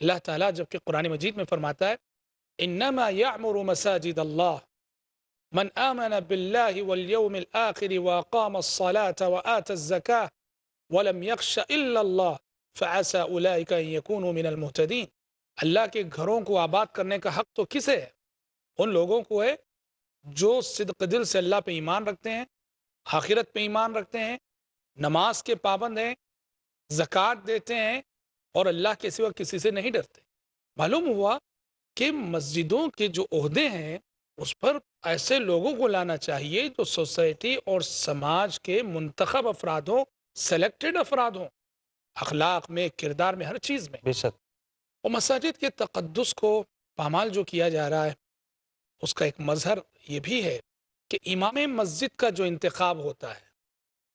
اللہ تعالیٰ جبکہ قرآن مجید میں فرماتا ہے انما یعمر مساجد اللہ من آمن باللہ والیوم الآخر واقام الصلاة وآت الزکاة ولم یخش الا اللہ فعسى اولئک ان یکونوا من المہتدین. اللہ کے گھروں کو آباد کرنے کا حق تو کسے ہے؟ ان لوگوں کو ہے جو صدق دل سے اللہ پہ ایمان رکھتے ہیں، آخرت پہ ایمان رکھتے ہیں، نماز کے پابند ہیں، زکوٰۃ دیتے ہیں اور اللہ کے سوا کسی سے نہیں ڈرتے. معلوم ہوا کہ مسجدوں کے جو عہدے ہیں اس پر ایسے لوگوں کو لانا چاہیے جو سوسائٹی اور سماج کے منتخب افراد ہوں، سلیکٹڈ افراد ہوں، اخلاق میں، کردار میں، ہر چیز میں. بے شک. اور مساجد کے تقدس کو پامال جو کیا جا رہا ہے اس کا ایک مظہر یہ بھی ہے کہ امام مسجد کا جو انتخاب ہوتا ہے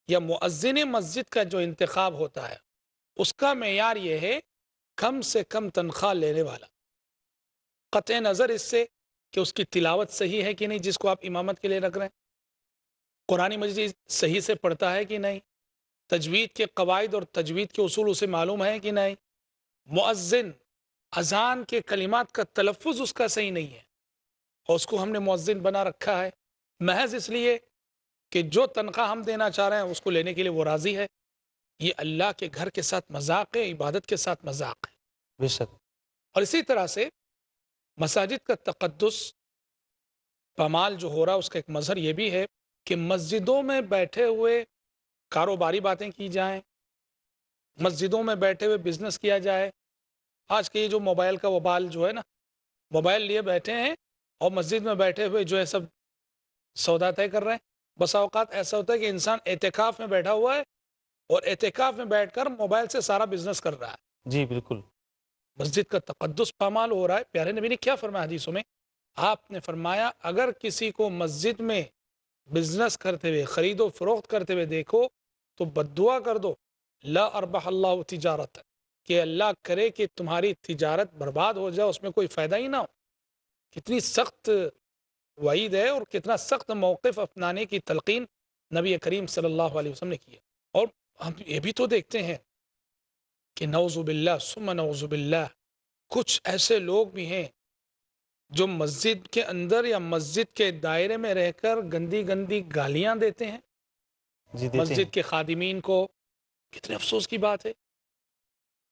یا مؤذن مسجد کا جو انتخاب ہوتا ہے اس کا معیار یہ ہے کم سے کم تنخواہ لینے والا، قطع نظر اس سے کہ اس کی تلاوت صحیح ہے کہ نہیں جس کو آپ امامت کے لیے رکھ رہے ہیں، قرآن مجید صحیح سے پڑھتا ہے کہ نہیں، تجوید کے قواعد اور تجوید کے اصول اسے معلوم ہے کہ نہیں، مؤذن اذان کے کلمات کا تلفظ اس کا صحیح نہیں ہے اور اس کو ہم نے مؤذن بنا رکھا ہے محض اس لیے کہ جو تنخواہ ہم دینا چاہ رہے ہیں اس کو لینے کے لیے وہ راضی ہے. یہ اللہ کے گھر کے ساتھ مذاق ہے، عبادت کے ساتھ مذاق ہے. بے شک. اور اسی طرح سے مساجد کا تقدس پامال جو ہو رہا اس کا ایک مظہر یہ بھی ہے کہ مسجدوں میں بیٹھے ہوئے کاروباری باتیں کی جائیں، مسجدوں میں بیٹھے ہوئے بزنس کیا جائے. آج کے یہ جو موبائل کا وبال جو ہے نا، موبائل لیے بیٹھے ہیں اور مسجد میں بیٹھے ہوئے جو ہے سب سودا طے کر رہے ہیں. بسا اوقات ایسا ہوتا ہے کہ انسان اعتکاف میں بیٹھا ہوا ہے اور اعتکاف میں بیٹھ کر موبائل سے سارا بزنس کر رہا ہے. جی بالکل. مسجد کا تقدس پامال ہو رہا ہے. پیارے نبی نے کیا فرمایا حدیثوں میں؟ آپ نے فرمایا اگر کسی کو مسجد میں بزنس کرتے ہوئے، خرید و فروخت کرتے ہوئے دیکھو تو بد دعا کر دو، لا اربح اللہ تجارت، کہ اللہ کرے کہ تمہاری تجارت برباد ہو جائے، اس میں کوئی فائدہ ہی نہ ہو. کتنی سخت وعید ہے اور کتنا سخت موقف اپنانے کی تلقین نبی کریم صلی اللہ علیہ وسلم نے کی ہے. اور ہم یہ بھی تو دیکھتے ہیں کہ نعوذ باللہ ثم نعوذ باللہ کچھ ایسے لوگ بھی ہیں جو مسجد کے اندر یا مسجد کے دائرے میں رہ کر گندی گندی گالیاں دیتے ہیں جی دیتے مسجد کے خادمین کو. کتنے افسوس کی بات ہے.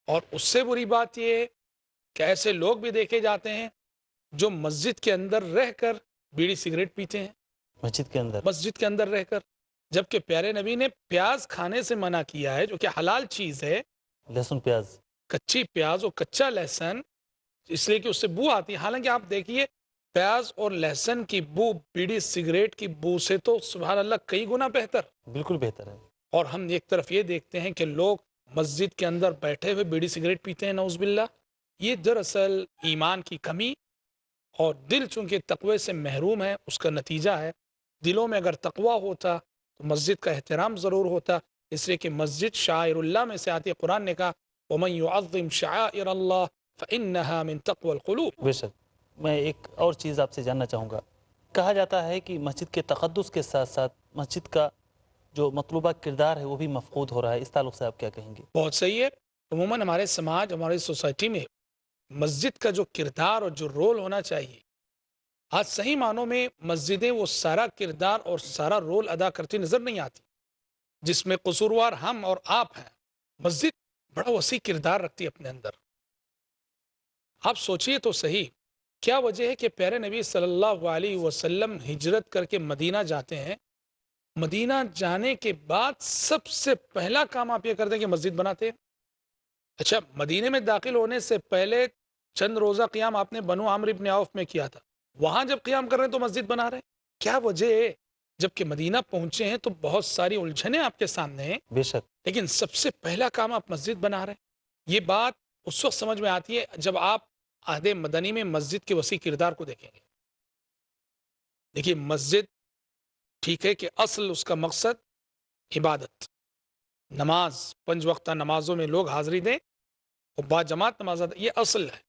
اور اس سے بری بات یہ ہے کہ ایسے لوگ بھی دیکھے جاتے ہیں جو مسجد کے اندر رہ کر بیڑی سگریٹ پیتے ہیں مسجد کے اندر رہ کر، جبکہ پیارے نبی نے پیاز کھانے سے منع کیا ہے جو کہ حلال چیز ہے. لہسن پیاز، کچی پیاز اور کچا لہسن، اس لیے کہ اس سے بو آتی ہے. حالانکہ آپ دیکھیے پیاز اور لہسن کی بو بیڑی سگریٹ کی بو سے تو سبحان اللہ کئی گنا بہتر. بالکل بہتر ہے. اور ہم ایک طرف یہ دیکھتے ہیں کہ لوگ مسجد کے اندر بیٹھے ہوئے بیڑی سگریٹ پیتے ہیں نعوذ باللہ. یہ دراصل ایمان کی کمی اور دل چونکہ تقوی سے محروم ہے اس کا نتیجہ ہے. دلوں میں اگر تقوی ہوتا تو مسجد کا احترام ضرور ہوتا، اس لیے کہ مسجد شعائر اللہ میں سے آتی ہے. قرآن نے کہا وَمَن يُعَظِّمْ شَعَائِرَ اللَّهِ فَإِنَّهَا مِن تَقْوَى الْقُلُوبِ. بے شک. میں ایک اور چیز آپ سے جاننا چاہوں گا. کہا جاتا ہے کہ مسجد کے تقدس کے ساتھ ساتھ مسجد کا جو مطلوبہ کردار ہے وہ بھی مفقود ہو رہا ہے. اس تعلق سے آپ کیا کہیں گے؟ بہت صحیح ہے. عموماً ہمارے سماج، ہماری سوسائٹی میں مسجد کا جو کردار اور جو رول ہونا چاہیے، آج صحیح معنوں میں مسجدیں وہ سارا کردار اور سارا رول ادا کرتی نظر نہیں آتی جس میں قصوروار ہم اور آپ ہیں. مسجد بڑا وسیع کردار رکھتی ہے اپنے اندر. آپ سوچئے تو صحیح، کیا وجہ ہے کہ پیارے نبی صلی اللہ علیہ وسلم ہجرت کر کے مدینہ جاتے ہیں، مدینہ جانے کے بعد سب سے پہلا کام آپ یہ کرتے ہیں کہ مسجد بناتے ہیں. اچھا، مدینے میں داخل ہونے سے پہلے چند روزہ قیام آپ نے بنو عمرو بن عوف میں کیا تھا، وہاں جب قیام کر رہے ہیں تو مسجد بنا رہے ہیں. کیا وجہ ہے؟ جبکہ مدینہ پہنچے ہیں تو بہت ساری الجھنیں آپ کے سامنے ہیں، بے شک، لیکن سب سے پہلا کام آپ مسجد بنا رہے ہیں. یہ بات اس وقت سمجھ میں آتی ہے جب آپ عہد مدنی میں مسجد کے وسیع کردار کو دیکھیں گے. دیکھیے مسجد ٹھیک ہے کہ اصل اس کا مقصد عبادت، نماز، 5 وقتہ نمازوں میں لوگ حاضری دیں اور با جماعت نماز ادا، یہ اصل ہے.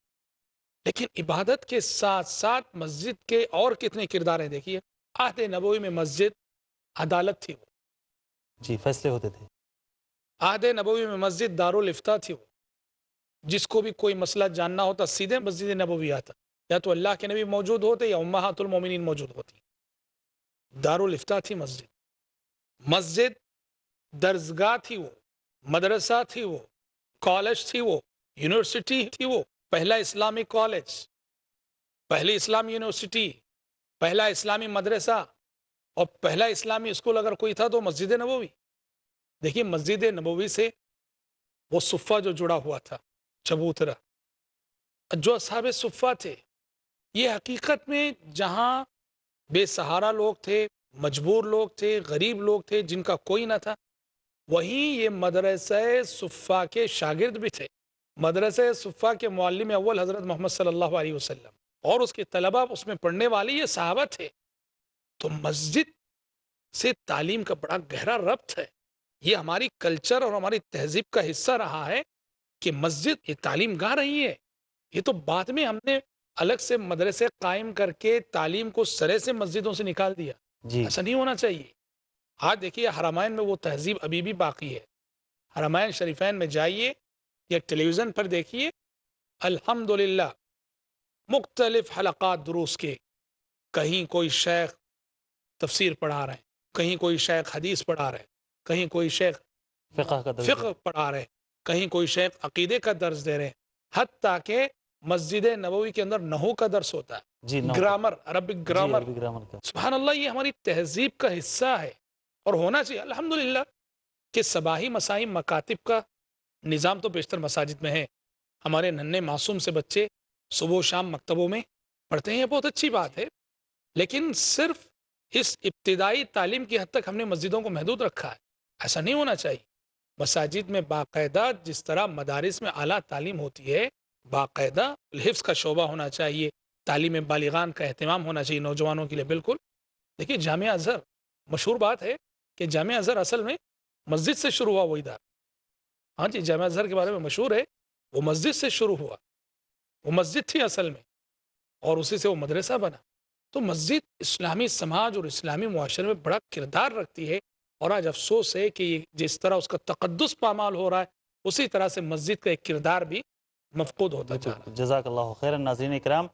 لیکن عبادت کے ساتھ ساتھ مسجد کے اور کتنے کردار ہیں. دیکھیے عہد نبوی میں مسجد عدالت تھی، وہ جی فیصلے ہوتے تھے. عہد نبوی میں مسجد دارالفتہ تھی، وہ جس کو بھی کوئی مسئلہ جاننا ہوتا سیدھے مسجد نبوی آتا، یا تو اللہ کے نبی موجود ہوتے یا امہات المومنین موجود ہوتی۔ دارالافتاء تھی مسجد، مسجد درسگاہ تھی، وہ مدرسہ تھی، وہ کالج تھی، وہ یونیورسٹی تھی، وہ پہلا اسلامی کالج، پہلی اسلامی یونیورسٹی، پہلا اسلامی مدرسہ اور پہلا اسلامی اسکول اگر کوئی تھا تو مسجد نبوی۔ دیکھیے مسجد نبوی سے وہ صفہ جو جڑا ہوا تھا، چبوترا، جو اصحاب صفہ تھے، یہ حقیقت میں جہاں بے سہارا لوگ تھے، مجبور لوگ تھے، غریب لوگ تھے، جن کا کوئی نہ تھا، وہیں یہ مدرسہ صفہ کے شاگرد بھی تھے۔ مدرسہ صفہ کے معلم اول حضرت محمد صلی اللہ علیہ وسلم اور اس کے طلبہ، اس میں پڑھنے والے یہ صحابہ تھے۔ تو مسجد سے تعلیم کا بڑا گہرا ربط ہے، یہ ہماری کلچر اور ہماری تہذیب کا حصہ رہا ہے کہ مسجد یہ تعلیم گاہ رہی ہے۔ یہ تو بعد میں ہم نے الگ سے مدرسے قائم کر کے تعلیم کو سرے سے مسجدوں سے نکال دیا، ایسا نہیں ہونا چاہیے۔ آج دیکھیے حرمین میں وہ تہذیب ابھی بھی باقی ہے۔ حرمین شریفین میں جائیے یا ٹیلی ویژن پر دیکھیے، الحمدللہ مختلف حلقات دروس کے، کہیں کوئی شیخ تفسیر پڑھا رہے ہیں، کہیں کوئی شیخ حدیث پڑھا رہے ہیں، کہیں کوئی شیخ فقہ پڑھا رہے ہیں، کہیں کوئی شیخ عقیدے کا درس دے رہے ہیں، حتیٰ کہ مسجد نبوی کے اندر نحو کا درس ہوتا ہے، گرامر، عربک گرامر۔ سبحان اللہ، یہ ہماری تہذیب کا حصہ ہے اور ہونا چاہیے الحمدللہ کہ صباحی مسائی مکاتب کا نظام تو بیشتر مساجد میں ہے۔ ہمارے ننھے معصوم سے بچے صبح و شام مکتبوں میں پڑھتے ہیں، یہ بہت اچھی بات ہے، لیکن صرف اس ابتدائی تعلیم کی حد تک ہم نے مسجدوں کو محدود رکھا ہے، ایسا نہیں ہونا چاہیے۔ مساجد میں باقاعدہ جس طرح مدارس میں اعلیٰ تعلیم ہوتی ہے، باقاعدہ حفظ کا شعبہ ہونا چاہیے، تعلیم بالغان کا اہتمام ہونا چاہیے نوجوانوں کے لیے۔ بالکل دیکھیے جامعہ ازہر، مشہور بات ہے کہ جامعہ ازہر اصل میں مسجد سے شروع ہوا، وہ ادارہ، ہاں جی، جامعہ ازہر کے بارے میں مشہور ہے، وہ مسجد سے شروع ہوا، وہ مسجد تھی اصل میں، اور اسی سے وہ مدرسہ بنا۔ تو مسجد اسلامی سماج اور اسلامی معاشرے میں بڑا کردار رکھتی ہے، اور آج افسوس ہے کہ جس طرح اس کا تقدس پامال ہو رہا ہے، اسی طرح سے مسجد کا ایک کردار بھی مفقود ہوتا جا رہا ہے۔ جزاک اللہ خیرا۔ ناظرین اکرام،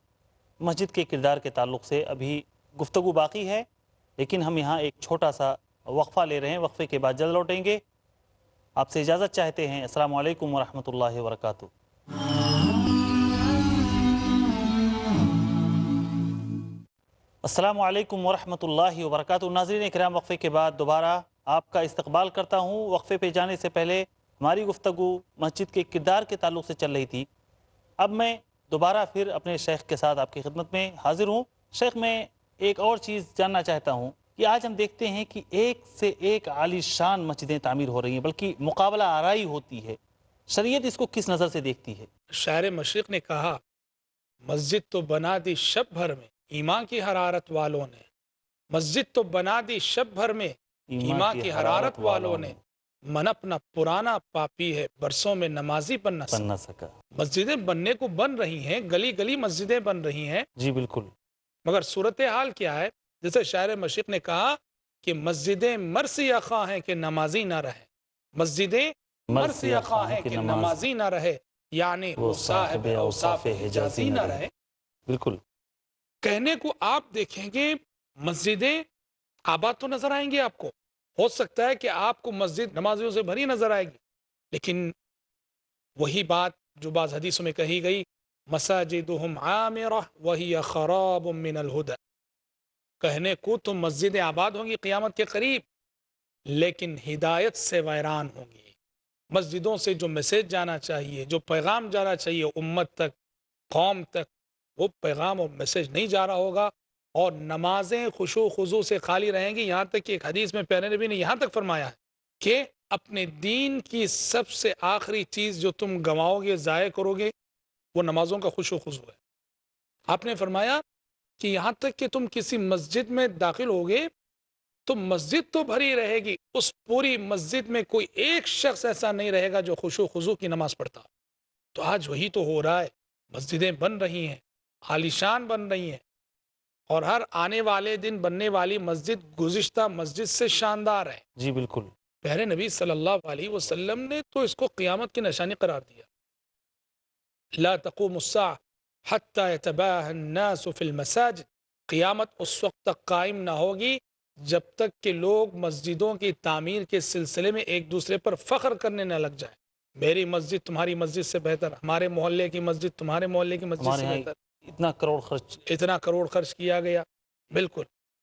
مسجد کے کردار کے تعلق سے ابھی گفتگو باقی ہے، لیکن ہم یہاں ایک چھوٹا سا وقفہ لے رہے ہیں، وقفے کے بعد جلد لوٹیں گے۔ آپ سے اجازت چاہتے ہیں۔ السلام علیکم ورحمۃ اللہ وبرکاتہ۔ السلام علیکم ورحمۃ اللہ وبرکاتہ۔ ناظرین اکرام، وقفے کے بعد دوبارہ آپ کا استقبال کرتا ہوں۔ وقفے پہ جانے سے پہلے ہماری گفتگو مسجد کے کردار کے تعلق سے چل رہی تھی۔ اب میں دوبارہ پھر اپنے شیخ کے ساتھ آپ کی خدمت میں حاضر ہوں۔ شیخ، میں ایک اور چیز جاننا چاہتا ہوں کہ آج ہم دیکھتے ہیں کہ ایک سے ایک عالی شان مسجدیں تعمیر ہو رہی ہیں، بلکہ مقابلہ آرائی ہوتی ہے۔ شریعت اس کو کس نظر سے دیکھتی ہے؟ شاعر مشرق نے کہا، مسجد تو بنا دی شب بھر میں ایمان کی حرارت والوں نے، مسجد تو بنا دی شب بھر میں ایمان کی حرارت والوں نے، من اپنا پرانا پاپی ہے برسوں میں نمازی بن نہ سکا۔ مسجدیں بننے کو بن رہی ہیں، گلی گلی مسجدیں بن رہی ہیں، جی بالکل، مگر صورتحال کیا ہے؟ جیسے شاعر مشرق نے کہا کہ مسجدیں مرثیہ خواہ ہیں کہ نمازی نہ رہے، مسجدیں مرثیہ خواہ ہیں کہ نمازی نہ رہے، یعنی وہ صاحب اوصاف حجازی نہ رہے۔ بالکل، کہنے کو آپ دیکھیں گے مسجدیں آباد تو نظر آئیں گی، آپ کو ہو سکتا ہے کہ آپ کو مسجد نمازیوں سے بھری نظر آئے گی، لیکن وہی بات جو بعض حدیثوں میں کہی گئی، مساجدہم عامرہ وہی خراب من الہدى، کہنے کو تو مسجدیں آباد ہوں گی قیامت کے قریب، لیکن ہدایت سے ویران ہوں گی۔ مسجدوں سے جو میسیج جانا چاہیے، جو پیغام جانا چاہیے امت تک، قوم تک، وہ پیغام اور میسیج نہیں جا رہا ہوگا، اور نمازیں خشوع و خضوع سے خالی رہیں گی۔ یہاں تک کہ ایک حدیث میں پیارے نبی نے یہاں تک فرمایا ہے کہ اپنے دین کی سب سے آخری چیز جو تم گنواؤ گے، ضائع کرو گے، وہ نمازوں کا خشوع و خضوع ہے۔ آپ نے فرمایا کہ یہاں تک کہ تم کسی مسجد میں داخل ہوگے تو مسجد تو بھری رہے گی، اس پوری مسجد میں کوئی ایک شخص ایسا نہیں رہے گا جو خشوع و خضوع کی نماز پڑھتا۔ تو آج وہی تو ہو رہا ہے، مسجدیں بن رہی ہیں، عالیشان بن رہی ہیں، اور ہر آنے والے دن بننے والی مسجد گزشتہ مسجد سے شاندار ہے۔ جی بالکل، پیارے نبی صلی اللہ علیہ وسلم نے تو اس کو قیامت کی نشانی قرار دیا۔ لا تقوم الساعة حتى يتباهى الناس في المساجد، قیامت اس وقت تک قائم نہ ہوگی جب تک کہ لوگ مسجدوں کی تعمیر کے سلسلے میں ایک دوسرے پر فخر کرنے نہ لگ جائیں. میری مسجد تمہاری مسجد سے بہتر، ہمارے محلے کی مسجد تمہارے محلے کی مسجد سے بہتر، اتنا کروڑ خرچ، اتنا کروڑ خرچ کیا گیا. بالکل.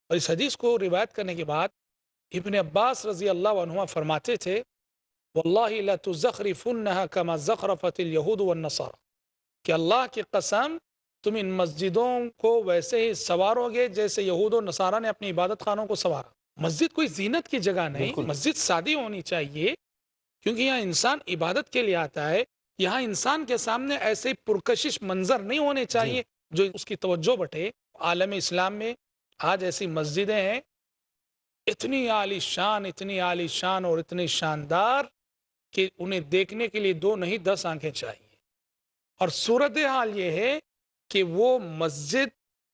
اور اس حدیث کو روایت کرنے کے بعد ابن عباس رضی اللہ عنہما فرماتے تھے واللہ لتزخرفنها كما زخرفت اليہود والنصارى، کہ اللہ کی قسم تم ان مسجدوں کو ویسے ہی سوارو گے جیسے یہود و نصارہ نے اپنی عبادت خانوں کو سوارا. مسجد کوئی زینت کی جگہ نہیں، بالکل. مسجد سادی ہونی چاہیے، کیونکہ یہاں انسان عبادت کے لیے آتا ہے. یہاں انسان کے سامنے ایسے پرکشش منظر نہیں ہونے چاہیے جو اس کی توجہ بٹے. عالم اسلام میں آج ایسی مسجدیں ہیں اتنی عالی شان اور اتنی شاندار کہ انہیں دیکھنے کے لیے 2 نہیں 10 آنکھیں چاہیے. اور صورتحال یہ ہے کہ وہ مسجد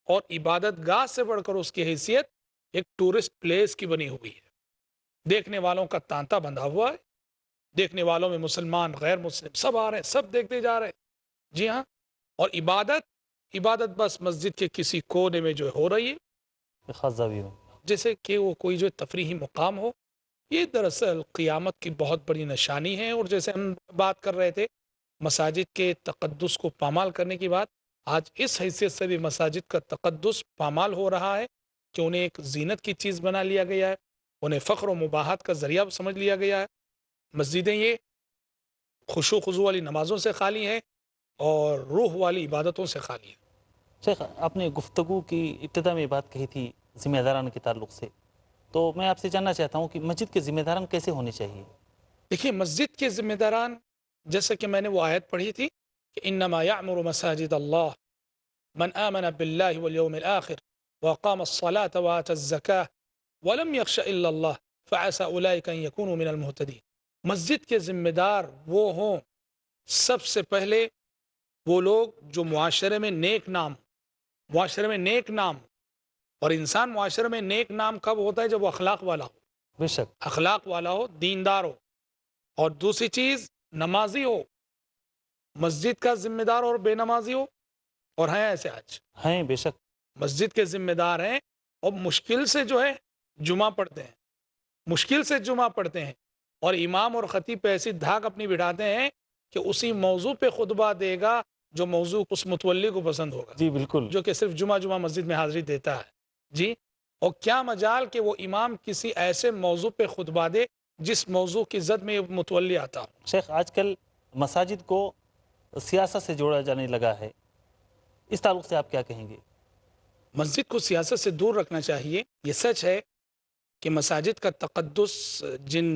اور عبادت گاہ سے بڑھ کر اس کی حیثیت ایک ٹورسٹ پلیس کی بنی ہوئی ہے. دیکھنے والوں کا تانتا بندھا ہوا ہے، دیکھنے والوں میں مسلمان غیر مسلم سب آ رہے ہیں، سب دیکھتے جا رہے ہیں. جی ہاں. اور عبادت بس مسجد کے کسی کونے میں جو ہو رہی ہے، خاص زاویے میں، جیسے کہ وہ کوئی جو تفریحی مقام ہو. یہ دراصل قیامت کی بہت بڑی نشانی ہے. اور جیسے ہم بات کر رہے تھے مساجد کے تقدس کو پامال کرنے کی بات، آج اس حیثیت سے بھی مساجد کا تقدس پامال ہو رہا ہے کہ انہیں ایک زینت کی چیز بنا لیا گیا ہے، انہیں فخر و مباحت کا ذریعہ سمجھ لیا گیا ہے. مسجدیں یہ خشوع خضوع والی نمازوں سے خالی ہیں اور روح والی عبادتوں سے خالی ہیں. شیخ آپ نے گفتگو کی ابتدا میں بات کہی تھی ذمہ داران کے تعلق سے، تو میں آپ سے جاننا چاہتا ہوں کہ مسجد کے ذمہ داران کیسے ہونے چاہیے؟ دیکھیے مسجد کے ذمہ داران، جیسا کہ میں نے وہ آیت پڑھی تھی کہ انما یعمر مساجد اللہ من آمن باللہ والیوم الآخر وقام الصلاة وآت الزکاة ولم یخش الا اللہ فعسى اولئک ان یکونوا من المہتدین. مسجد کے ذمہ دار وہ ہوں سب سے پہلے وہ لوگ جو معاشرے میں نیک نام، اور انسان معاشرے میں نیک نام کب ہوتا ہے؟ جب وہ اخلاق والا ہو. بے شک اخلاق والا ہو، دیندار ہو. اور دوسری چیز نمازی ہو. مسجد کا ذمہ دار اور بے نمازی ہو، اور ہیں ایسے آج ہیں بے شک مسجد کے ذمہ دار ہیں اور مشکل سے جو ہے جمعہ پڑھتے ہیں اور امام اور خطیب پہ ایسی دھاک اپنی بٹھاتے ہیں کہ اسی موضوع پہ خطبہ دے گا جو موضوع اس متولی کو پسند ہوگا. جی بالکل، جو کہ صرف جمعہ مسجد میں حاضری دیتا ہے. جی. اور کیا مجال کہ وہ امام کسی ایسے موضوع پہ خطبہ دے جس موضوع کی زد میں متولی آتا ہو. شیخ آج کل مساجد کو سیاست سے جوڑا جانے لگا ہے، اس تعلق سے آپ کیا کہیں گے؟ مسجد کو سیاست سے دور رکھنا چاہیے. یہ سچ ہے کہ مساجد کا تقدس جن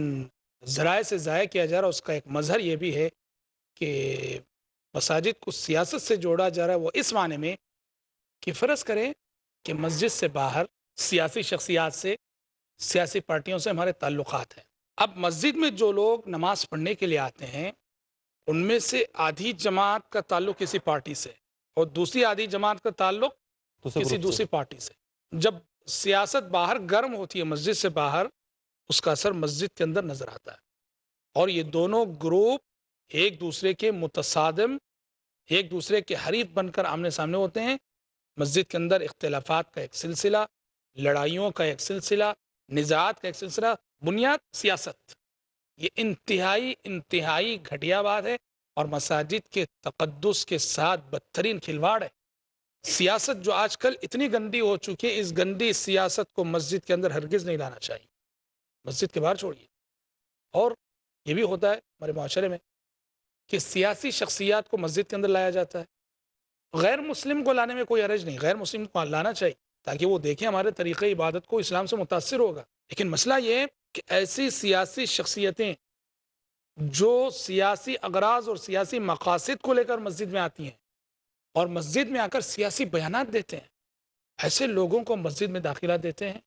ذرائع سے ضائع کیا جا رہا ہے اس کا ایک مظہر یہ بھی ہے کہ مساجد کو سیاست سے جوڑا جا رہا ہے. وہ اس معنی میں کہ فرض کریں کہ مسجد سے باہر سیاسی شخصیات سے، سیاسی پارٹیوں سے ہمارے تعلقات ہیں. اب مسجد میں جو لوگ نماز پڑھنے کے لیے آتے ہیں ان میں سے آدھی جماعت کا تعلق کسی پارٹی سے اور دوسری آدھی جماعت کا تعلق کسی دوسری پارٹی سے. جب سیاست باہر گرم ہوتی ہے مسجد سے باہر، اس کا اثر مسجد کے اندر نظر آتا ہے. اور یہ دونوں گروپ ایک دوسرے کے متصادم، ایک دوسرے کے حریف بن کر آمنے سامنے ہوتے ہیں. مسجد کے اندر اختلافات کا ایک سلسلہ، لڑائیوں کا ایک سلسلہ، نزاعات کا ایک سلسلہ، بنیاد سیاست. یہ انتہائی گھٹیا بات ہے اور مساجد کے تقدس کے ساتھ بدترین کھلواڑ ہے. سیاست جو آج کل اتنی گندی ہو چکی ہے، اس گندی سیاست کو مسجد کے اندر ہرگز نہیں لانا چاہیے. مسجد کے باہر چھوڑیے. اور یہ بھی ہوتا ہے ہمارے معاشرے میں کہ سیاسی شخصیات کو مسجد کے اندر لایا جاتا ہے. غیر مسلم کو لانے میں کوئی حرج نہیں، غیر مسلم کو لانا چاہیے تاکہ وہ دیکھیں ہمارے طریقے عبادت کو اسلام سے متاثر ہوگا. لیکن مسئلہ یہ ہے کہ ایسی سیاسی شخصیتیں جو سیاسی اغراض اور سیاسی مقاصد کو لے کر مسجد میں آتی ہیں اور مسجد میں آ کر سیاسی بیانات دیتے ہیں، ایسے لوگوں کو مسجد میں داخلہ دیتے ہیں.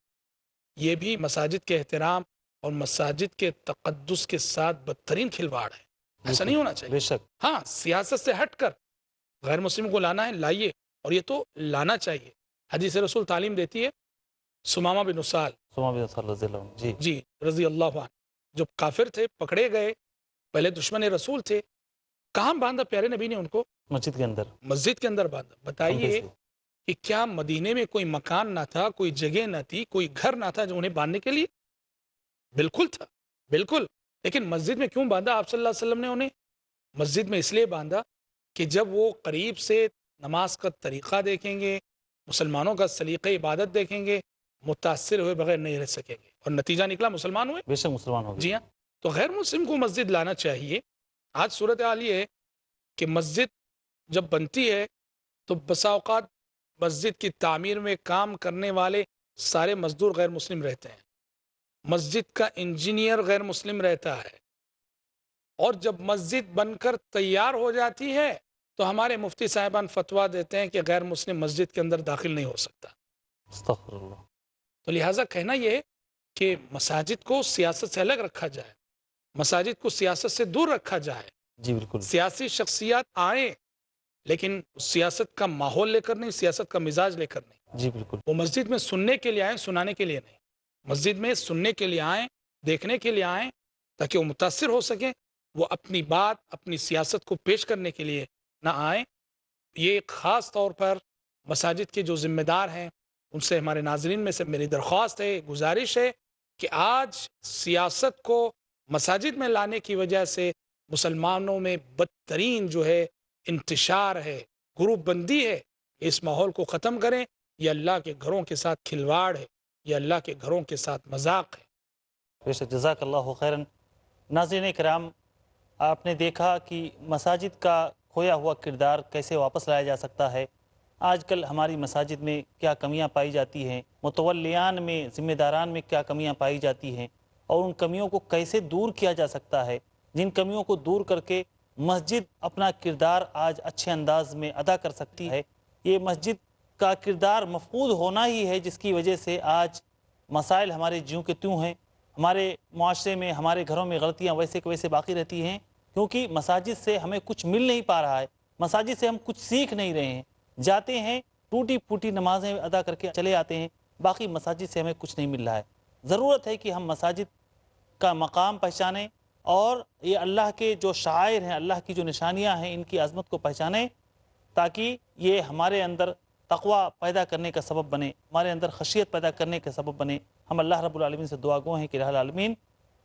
یہ بھی مساجد کے احترام اور مساجد کے تقدس کے ساتھ بدترین کھلواڑ ہے. ایسا نہیں ہونا چاہیے. بے شک ہاں سیاست سے ہٹ کر غیر مسلم کو لانا ہے، لائیے، اور یہ تو لانا چاہیے. حدیث رسول تعلیم دیتی ہے. سمامہ بن اسال رضی اللہ عنہ جی رضی اللہ عنہ جو کافر تھے، پکڑے گئے، پہلے دشمن رسول تھے، کہاں باندھا پیارے نبی نے ان کو؟ مسجد کے اندر، مسجد کے اندر باندھا۔ کھمبے بتائیے سے۔ کہ کیا مدینے میں کوئی مکان نہ تھا، کوئی جگہ نہ تھی، کوئی گھر نہ تھا جو انہیں باندھنے کے لیے؟ بالکل تھا، بالکل۔ لیکن مسجد میں کیوں باندھا آپ صلی اللہ علیہ وسلم نے انہیں؟ مسجد میں اس لیے باندھا کہ جب وہ قریب سے نماز کا طریقہ دیکھیں گے، مسلمانوں کا سلیقہ عبادت دیکھیں گے، متاثر ہوئے بغیر نہیں رہ سکیں گے، اور نتیجہ نکلا مسلمان ہوئے۔ بے شک مسلمان ہو گئے۔ جی ہاں، تو غیر مسلم کو مسجد لانا چاہیے۔ آج صورتحال یہ ہے کہ مسجد جب بنتی ہے تو بسا اوقات مسجد کی تعمیر میں کام کرنے والے سارے مزدور غیر مسلم رہتے ہیں، مسجد کا انجینئر غیر مسلم رہتا ہے، اور جب مسجد بن کر تیار ہو جاتی ہے تو ہمارے مفتی صاحبان فتویٰ دیتے ہیں کہ غیر مسلم مسجد کے اندر داخل نہیں ہو سکتا۔ استغفر اللہ۔ تو لہٰذا کہنا یہ ہے کہ مساجد کو سیاست سے الگ رکھا جائے، مساجد کو سیاست سے دور رکھا جائے، جی بالکل۔ سیاسی شخصیات آئیں لیکن سیاست کا ماحول لے کر نہیں، سیاست کا مزاج لے کر نہیں۔ جی بالکل۔ وہ مسجد میں سننے کے لیے آئیں، سنانے کے لیے نہیں۔ مسجد میں سننے کے لیے آئیں، دیکھنے کے لیے آئیں، تاکہ وہ متاثر ہو سکیں، وہ اپنی بات، اپنی سیاست کو پیش کرنے کے لیے نہ آئیں۔ یہ خاص طور پر مساجد کے جو ذمہ دار ہیں ان سے، ہمارے ناظرین میں سے میری درخواست ہے، گزارش ہے کہ آج سیاست کو مساجد میں لانے کی وجہ سے مسلمانوں میں بدترین جو ہے انتشار ہے، گروپ بندی ہے، اس ماحول کو ختم کریں۔ یہ اللہ کے گھروں کے ساتھ کھلواڑ ہے، یہ اللہ کے گھروں کے ساتھ مذاق ہے۔ بے شک، جزاک اللہ خیراً۔ ناظرین کرام، آپ نے دیکھا کہ مساجد کا کھویا ہوا کردار کیسے واپس لایا جا سکتا ہے۔ آج کل ہماری مساجد میں کیا کمیاں پائی جاتی ہیں، متولیان میں، ذمہ داران میں کیا کمیاں پائی جاتی ہیں، اور ان کمیوں کو کیسے دور کیا جا سکتا ہے، جن کمیوں کو دور کر کے مسجد اپنا کردار آج اچھے انداز میں ادا کر سکتی ہے۔ یہ مسجد کا کردار مفقود ہونا ہی ہے جس کی وجہ سے آج مسائل ہمارے جیوں کے تیوں ہیں، ہمارے معاشرے میں، ہمارے گھروں میں غلطیاں ویسے کے ویسے باقی رہتی ہیں، کیونکہ مساجد سے ہمیں کچھ مل نہیں پا رہا ہے، مساجد سے ہم کچھ سیکھ نہیں رہے ہیں۔ جاتے ہیں، ٹوٹی پھوٹی نمازیں ادا کر کے چلے آتے ہیں، باقی مساجد سے ہمیں کچھ نہیں مل رہا ہے۔ ضرورت ہے کہ ہم مساجد کا مقام پہچانیں، اور یہ اللہ کے جو شعائر ہیں، اللہ کی جو نشانیاں ہیں، ان کی عظمت کو پہچانیں، تاکہ یہ ہمارے اندر تقوی پیدا کرنے کا سبب بنے، ہمارے اندر خشیت پیدا کرنے کا سبب بنے۔ ہم اللہ رب العالمین سے دعا گو ہیں کہ الہ العالمین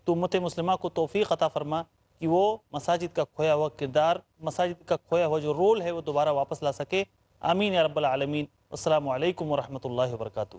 تو امت مسلمہ کو توفیق عطا فرما کہ وہ مساجد کا کھویا ہوا کردار، مساجد کا کھویا ہوا جو رول ہے وہ دوبارہ واپس لا سکے۔ آمین یا رب العالمین۔ السلام علیکم ورحمۃ اللہ وبرکاتہ۔